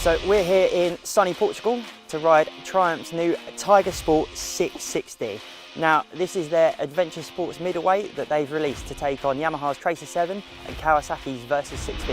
So we're here in sunny Portugal to ride Triumph's new Tiger Sport 660. Now this is their adventure sports middleweight that they've released to take on Yamaha's Tracer 7 and Kawasaki's Versys 650.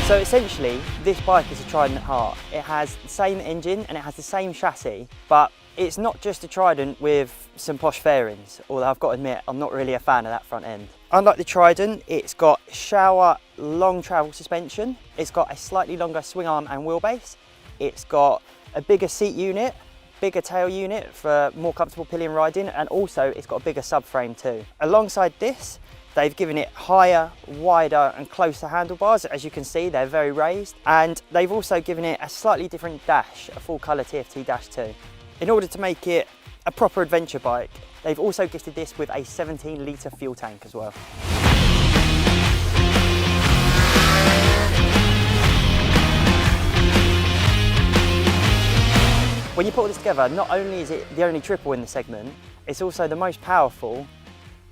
So essentially this bike is a Trident at heart. It has the same engine and it has the same chassis, but it's not just a Trident with some posh fairings, although I've got to admit I'm not really a fan of that front end. Unlike the Trident, it's got shower long travel suspension, it's got a slightly longer swing arm and wheelbase, it's got a bigger seat unit, bigger tail unit for more comfortable pillion riding, and also it's got a bigger subframe too. Alongside this, they've given it higher, wider and closer handlebars. As you can see, they're very raised, and they've also given it a slightly different dash, a full colour TFT Dash 2. In order to make it a proper adventure bike, they've also gifted this with a 17-litre fuel tank as well. When you put all this together, not only is it the only triple in the segment, it's also the most powerful,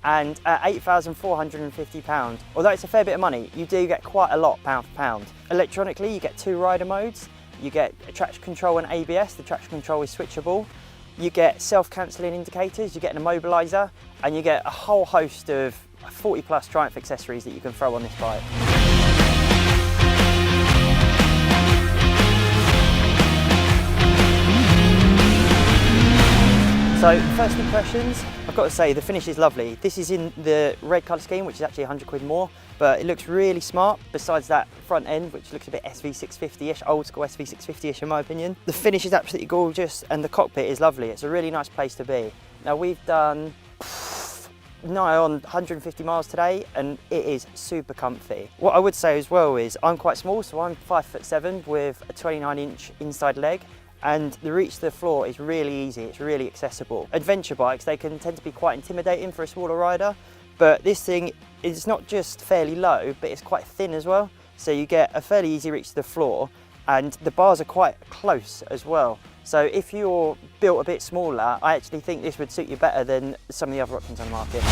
and at £8,450, although it's a fair bit of money, you do get quite a lot pound for pound. Electronically, you get 2 rider modes. You get traction control and ABS, the traction control is switchable. You get self-cancelling indicators, you get an immobiliser, and you get a whole host of 40 plus Triumph accessories that you can throw on this bike. So, first impressions, I've got to say the finish is lovely. This is in the red colour scheme, which is actually 100 quid more, but it looks really smart, besides that front end, which looks a bit SV650-ish, old school SV650-ish in my opinion. The finish is absolutely gorgeous, and the cockpit is lovely. It's a really nice place to be. Now we've done nigh on 150 miles today, and it is super comfy. What I would say as well is I'm quite small, so I'm 5'7" with a 29-inch inside leg. And the reach to the floor is really easy, it's really accessible. Adventure bikes, they can tend to be quite intimidating for a smaller rider, but this thing is not just fairly low, but it's quite thin as well. So you get a fairly easy reach to the floor, and the bars are quite close as well. So if you're built a bit smaller, I actually think this would suit you better than some of the other options on the market.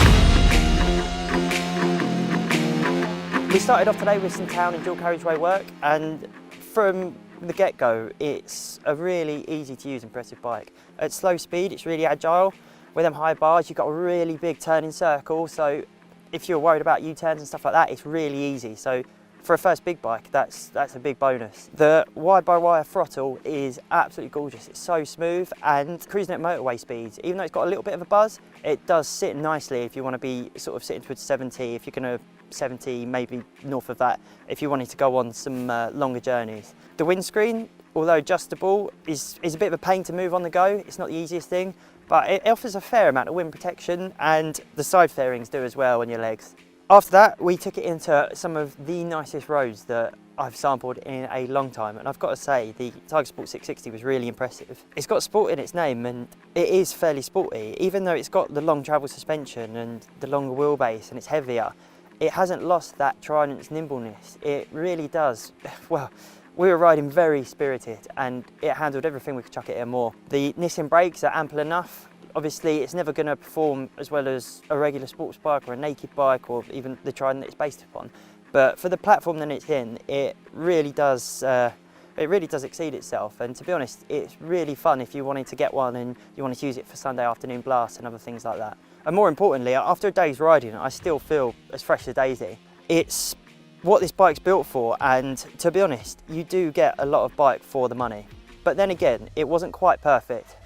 We started off today with some town and dual carriageway work, and from the get-go, it's a really easy to use, impressive bike. At slow speed, it's really agile. With them high bars, you've got a really big turning circle, so if you're worried about U-turns and stuff like that, it's really easy. So for a first big bike, that's a big bonus. The wide-by-wire throttle is absolutely gorgeous. It's so smooth, and cruising at motorway speeds, even though it's got a little bit of a buzz, it does sit nicely if you want to be sort of sitting towards 70, if you're going to 70, maybe north of that, if you wanted to go on some longer journeys. The windscreen, although adjustable, is a bit of a pain to move on the go. It's not the easiest thing, but it offers a fair amount of wind protection, and the side fairings do as well on your legs. After that, we took it into some of the nicest roads that I've sampled in a long time, and I've got to say the Tiger Sport 660 was really impressive. It's got sport in its name, and it is fairly sporty. Even though it's got the long travel suspension and the longer wheelbase and it's heavier, it hasn't lost that Trident's nimbleness. It really does. Well, we were riding very spirited, and it handled everything we could chuck it in more. The Nissan brakes are ample enough. Obviously, it's never going to perform as well as a regular sports bike or a naked bike or even the Trident that it's based upon. But for the platform that it's in, it really does exceed itself. And to be honest, it's really fun if you wanted to get one and you wanted to use it for Sunday afternoon blasts and other things like that. And more importantly, after a day's riding, I still feel as fresh as a daisy. It's what this bike's built for, and to be honest, you do get a lot of bike for the money. But then again, it wasn't quite perfect.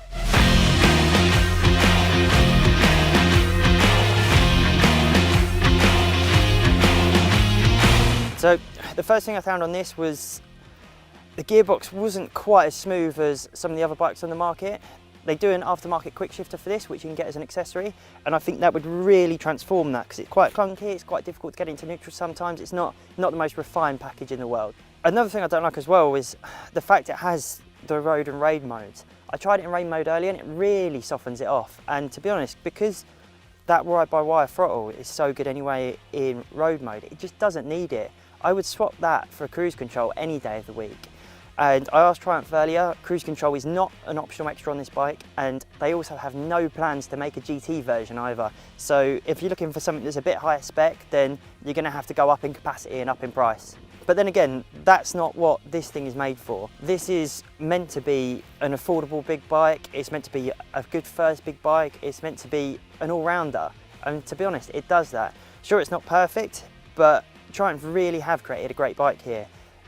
So the first thing I found on this was the gearbox wasn't quite as smooth as some of the other bikes on the market. They do an aftermarket quick shifter for this, which you can get as an accessory, and I think that would really transform that, because it's quite clunky, it's quite difficult to get into neutral sometimes, it's not the most refined package in the world. Another thing I don't like as well is the fact it has the road and raid modes. I tried it in raid mode earlier and it really softens it off, and to be honest, because that ride-by-wire throttle is so good anyway in road mode, it just doesn't need it. I would swap that for cruise control any day of the week. And I asked Triumph earlier, cruise control is not an optional extra on this bike, and they also have no plans to make a GT version either. So if you're looking for something that's a bit higher spec, then you're going to have to go up in capacity and up in price. But then again, that's not what this thing is made for. This is meant to be an affordable big bike, it's meant to be a good first big bike, it's meant to be an all-rounder. And to be honest, it does that. Sure, it's not perfect, but Triumph really have created a great bike here.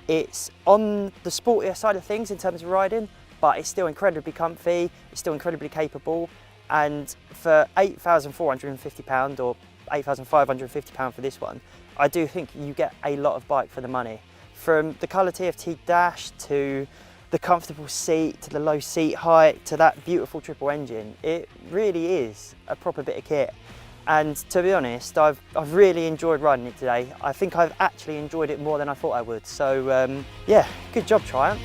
It's on the sportier side of things in terms of riding, but it's still incredibly comfy, it's still incredibly capable, and for £8,450 or £8,550 for this one, I do think you get a lot of bike for the money. From the colour TFT dash to the comfortable seat, to the low seat height, to that beautiful triple engine, it really is a proper bit of kit. And to be honest, I've really enjoyed riding it today. I think I've actually enjoyed it more than I thought I would. So yeah, good job Triumph.